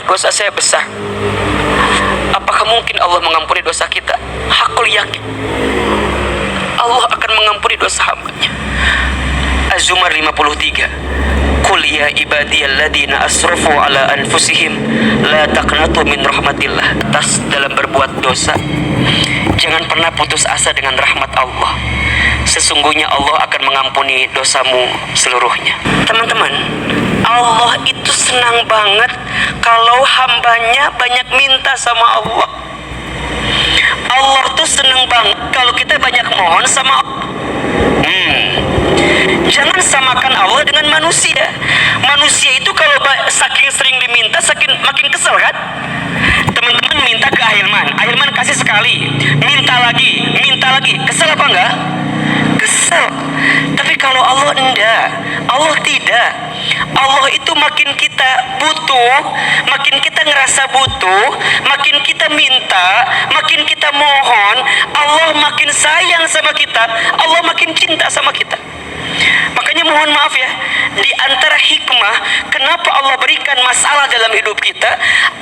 dosa saya besar. Apakah mungkin Allah mengampuni dosa kita? Aku yakin Allah akan mengampuni dosa hambanya. Az-Zumar 53. Qul ya ibadiyalladzina asrafu ala anfusihim la taqnatu min rahmatillah. Atas dalam berbuat dosa, jangan pernah putus asa dengan rahmat Allah. Sesungguhnya Allah akan mengampuni dosamu seluruhnya. Teman-teman, Allah itu senang banget kalau hambanya banyak minta sama Allah. Allah tuh senang banget kalau kita banyak mohon sama Allah. Jangan samakan Allah dengan manusia. Manusia itu kalau saking sering diminta, makin kesel kan? Teman-teman minta ke Ahilman kasih sekali, minta lagi, kesel apa enggak? Kesel. Tapi kalau Allah enggak, Allah tidak. Allah itu makin kita butuh, makin kita ngerasa butuh, makin kita minta, makin kita mohon, Allah makin sayang sama kita, Allah makin cinta sama kita. Makanya mohon maaf ya, di antara hikmah kenapa Allah berikan masalah dalam hidup kita,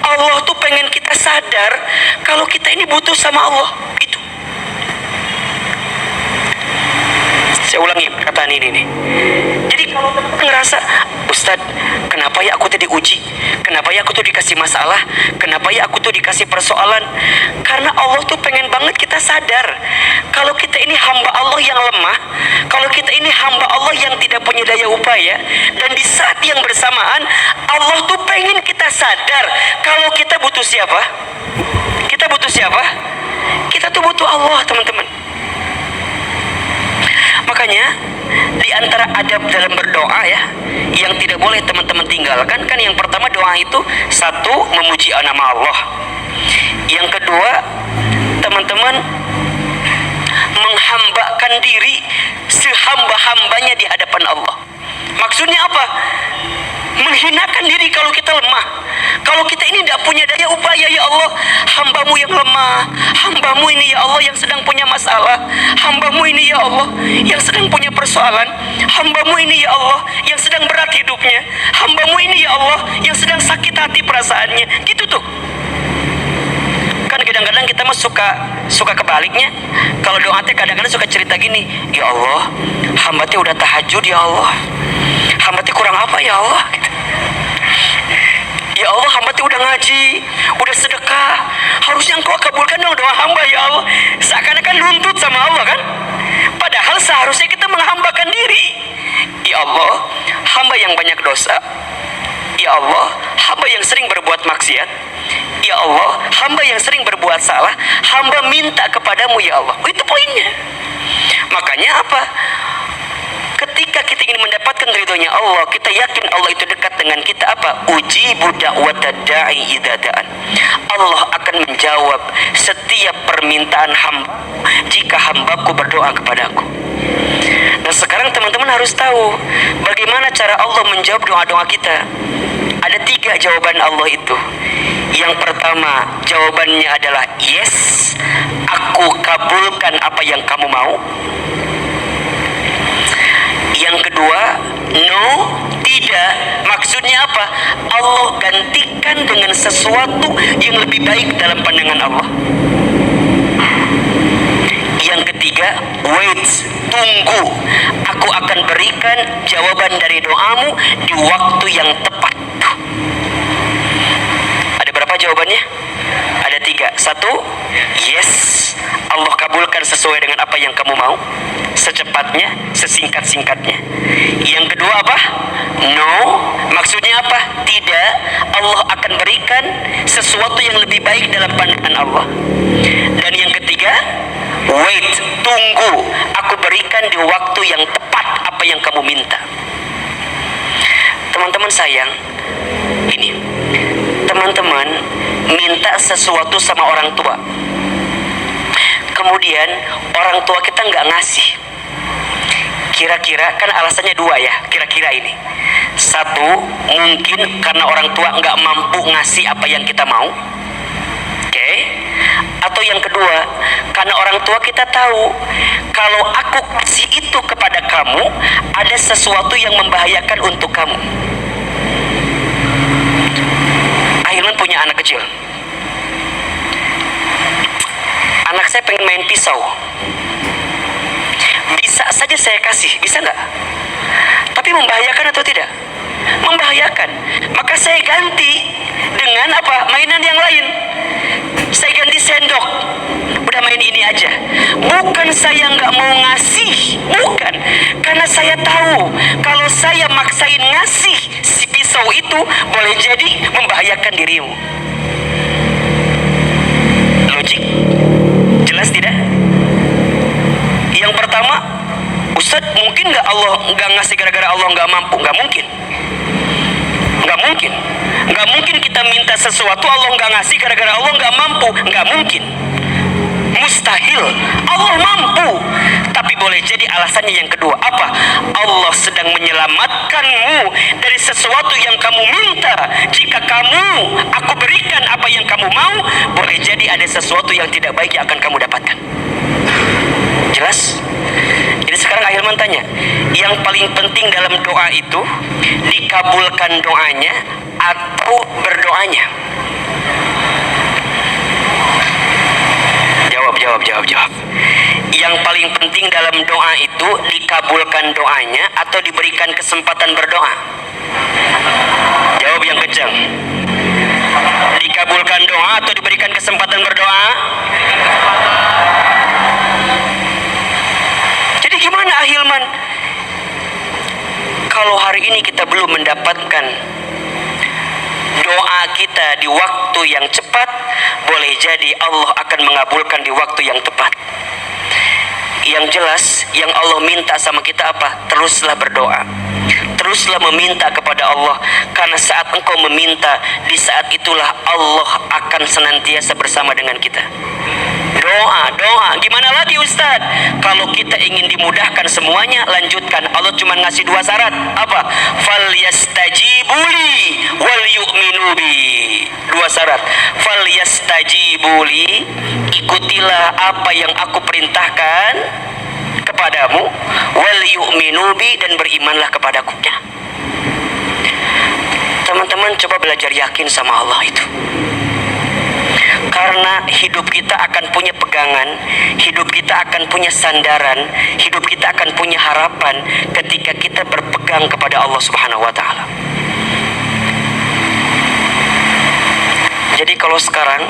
Allah tuh pengen kita sadar kalau kita ini butuh sama Allah. Itu. Saya ulangi perkataan ini nih. Jadi kalau teman ngerasa, Ustaz, kenapa ya aku tuh diuji? Kenapa ya aku tuh dikasih masalah? Kenapa ya aku tuh dikasih persoalan? Karena Allah tuh pengen banget kita sadar kalau kita ini hamba Allah yang lemah, kalau kita ini hamba Allah yang tidak punya daya upaya. Dan di saat yang bersamaan, Allah tuh pengen kita sadar kalau kita butuh siapa? Kita butuh siapa? Kita tuh butuh Allah, teman-teman. Makanya di antara adab dalam berdoa ya, yang tidak boleh teman-teman tinggalkan, kan yang pertama doa itu satu, memuji nama Allah. Yang kedua, teman-teman menghambakan diri sehamba-hambanya di hadapan Allah. Maksudnya apa? Menghinakan diri kalau kita lemah, kalau kita ini tidak punya daya upaya. Ya Allah, hambamu yang lemah, hambamu ini ya Allah yang sedang punya masalah, hambamu ini ya Allah yang sedang punya persoalan, hambamu ini ya Allah yang sedang berat hidupnya, hambamu ini ya Allah yang sedang sakit hati perasaannya. Gitu tuh. Kan kadang-kadang kita mah suka kebaliknya. Kalau doa teh kadang-kadang suka cerita gini, ya Allah, hamba teh udah tahajud ya Allah, hamba teh kurang apa ya Allah? Ya Allah, hamba teh udah ngaji, udah sedekah, harusnya Engkau kabulkan dong doa hamba ya Allah. Seakan-akan nuntut sama Allah kan? Padahal seharusnya kita menghambakan diri. Ya Allah, hamba yang banyak dosa. Ya Allah, hamba yang sering berbuat maksiat. Ya Allah, hamba yang sering berbuat salah. Hamba minta kepadamu ya Allah. Itu poinnya. Makanya apa? Ketika kita ingin mendapatkan ridhonya Allah, kita yakin Allah itu dekat dengan kita. Apa? Ujibu da'wata da'i idza da'an. Allah akan menjawab setiap permintaan hamba jika hambaku berdoa kepadaku. Nah sekarang teman-teman harus tahu bagaimana cara Allah menjawab doa-doa kita. Ada 3 jawaban Allah itu. Yang pertama, jawabannya adalah yes, aku kabulkan apa yang kamu mau. Yang kedua, no, tidak. Maksudnya apa? Allah gantikan dengan sesuatu yang lebih baik dalam pandangan Allah. Yang ketiga, wait, tunggu. Aku akan berikan jawaban dari doamu di waktu yang tepat. Ada berapa jawabannya? Ada 3. 1, yes, Allah kabulkan sesuai dengan apa yang kamu mau, secepatnya, sesingkat-singkatnya. Yang kedua apa? No, maksudnya apa? Tidak, Allah akan berikan sesuatu yang lebih baik dalam pandangan Allah. Dan yang ketiga, wait, tunggu, aku berikan di waktu yang tepat apa yang kamu minta. Teman-teman sayang, ini teman-teman minta sesuatu sama orang tua, kemudian orang tua kita nggak ngasih. Kira-kira kan alasannya 2 ya, kira-kira ini. 1, mungkin karena orang tua nggak mampu ngasih apa yang kita mau. Oke. Atau yang kedua, karena orang tua kita tahu kalau aku kasih itu kepada kamu, ada sesuatu yang membahayakan untuk kamu. Ahilman punya anak kecil. Anak saya pengen main pisau. Bisa saja saya kasih, bisa nggak? Tapi membahayakan atau tidak? Membahayakan. Maka saya ganti dengan apa? Mainan yang lain. Saya ganti sendok. Udah main ini aja. Bukan saya nggak mau ngasih, bukan. Karena saya tahu kalau saya maksain ngasih si pisau itu boleh jadi membahayakan dirimu. Logik? Jelas tidak? Yang pertama, Ustadz, mungkin nggak Allah nggak ngasih gara-gara Allah nggak mampu? Nggak mungkin. Nggak mungkin. Nggak mungkin kita minta sesuatu Allah nggak ngasih gara-gara Allah nggak mampu. Nggak mungkin. Mustahil. Allah mampu. Tapi boleh jadi alasannya yang kedua. Apa? Allah sedang menyelamatkanmu dari sesuatu yang kamu minta. Jika aku berikan apa yang kamu mau, boleh jadi ada sesuatu yang tidak baik yang akan kamu dapatkan. Jelas? Jadi sekarang Ahilman tanya, yang paling penting dalam doa itu dikabulkan doanya atau berdoanya? Jawab. Yang paling penting dalam doa itu dikabulkan doanya atau diberikan kesempatan berdoa? Jawab yang kencang. Dikabulkan doa atau diberikan kesempatan berdoa? Jadi gimana Ahilman? Kalau hari ini kita belum mendapatkan doa kita di waktu yang cepat, boleh jadi Allah akan mengabulkan di waktu yang tepat. Yang jelas, yang Allah minta sama kita apa? Teruslah berdoa. Teruslah meminta kepada Allah. Karena saat engkau meminta, di saat itulah Allah akan senantiasa bersama dengan kita. Doa. Gimana lagi Ustaz? Kalau kita ingin dimudahkan semuanya, lanjutkan. Allah cuma ngasih 2 syarat. Apa? Falyastajibuli wal yu'minu bi. 2 syarat. Falyastajibuli, ikutilah apa yang aku perintahkan kepadamu, wal yu'minu bi, dan berimanlah kepadaku. Ya. Teman-teman coba belajar yakin sama Allah itu. Karena hidup kita akan punya pegangan, hidup kita akan punya sandaran, hidup kita akan punya harapan ketika kita berpegang kepada Allah Subhanahu wa taala. Jadi kalau sekarang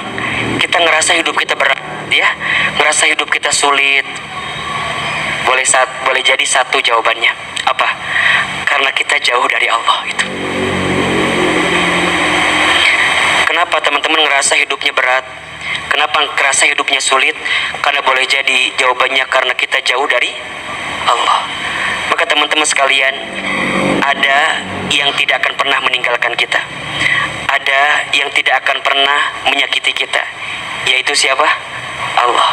kita ngerasa hidup kita berat, ya, ngerasa hidup kita sulit, boleh jadi satu jawabannya. Apa? Karena kita jauh dari Allah itu. Kenapa teman-teman ngerasa hidupnya berat? Kenapa ngerasa hidupnya sulit? Karena boleh jadi jawabannya karena kita jauh dari Allah. Maka teman-teman sekalian, ada yang tidak akan pernah meninggalkan kita. Ada yang tidak akan pernah menyakiti kita. Yaitu siapa? Allah.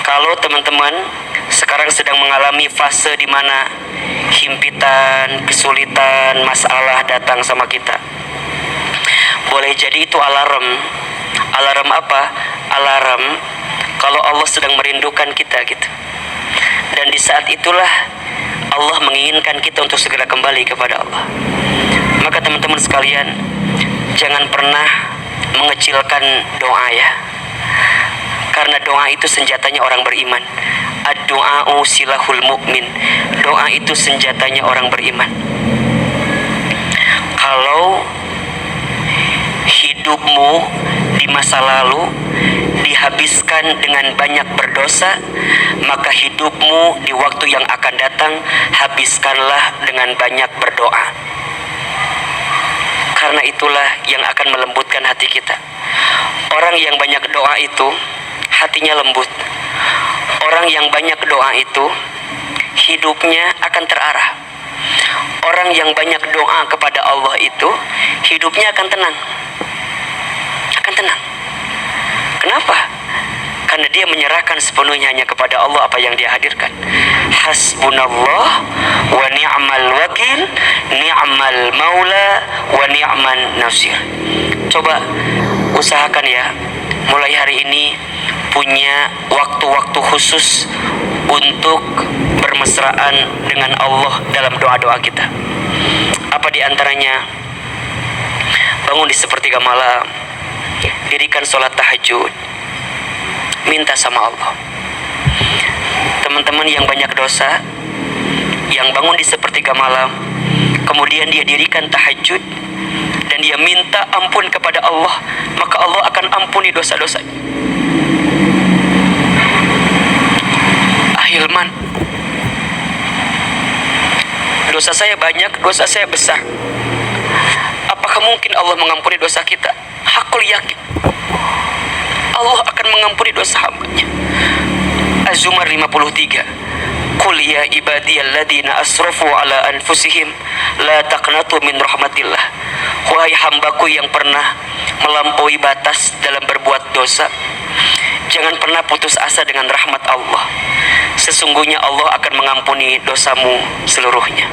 Kalau teman-teman sekarang sedang mengalami fase di mana himpitan, kesulitan, masalah datang sama kita, boleh jadi itu alarm. Alarm apa? Alarm kalau Allah sedang merindukan kita gitu. Dan di saat itulah Allah menginginkan kita untuk segera kembali kepada Allah. Maka teman-teman sekalian, jangan pernah mengecilkan doa ya. Karena doa itu senjatanya orang beriman. Ad-du'a'u silahul mu'min. Doa itu senjatanya orang beriman. Kalau hidupmu di masa lalu dihabiskan dengan banyak berdosa, maka hidupmu di waktu yang akan datang habiskanlah dengan banyak berdoa. Karena itulah yang akan melembutkan hati kita. Orang yang banyak doa itu hatinya lembut. Orang yang banyak doa itu hidupnya akan terarah. Orang yang banyak doa kepada Allah itu hidupnya akan tenang. Tenang. Kenapa? Karena dia menyerahkan sepenuhnya hanya kepada Allah apa yang dia hadirkan. Hasbunallah wa ni'mal wakil, ni'mal maula wa ni'man nasir. Coba usahakan ya, mulai hari ini punya waktu-waktu khusus untuk bermesraan dengan Allah dalam doa-doa kita. Apa di antaranya? bangun di sepertiga malam, dirikan sholat tahajud, minta sama Allah. Teman-teman yang banyak dosa, yang bangun di sepertiga malam, kemudian dia dirikan tahajud, dan dia minta ampun kepada Allah, maka Allah akan ampuni dosa-dosanya. Ahilman, dosa saya banyak, dosa saya besar. Apakah mungkin Allah mengampuni dosa kita? Hakul yakin Allah akan mengampuni dosa hambanya. Az-Zumar 53. Qul ya ibadiyalladzina asrafu ala anfusihim la taqnatu min rahmatillah. Wahai hambaku yang pernah melampaui batas dalam berbuat dosa, jangan pernah putus asa dengan rahmat Allah. Sesungguhnya Allah akan mengampuni dosamu seluruhnya.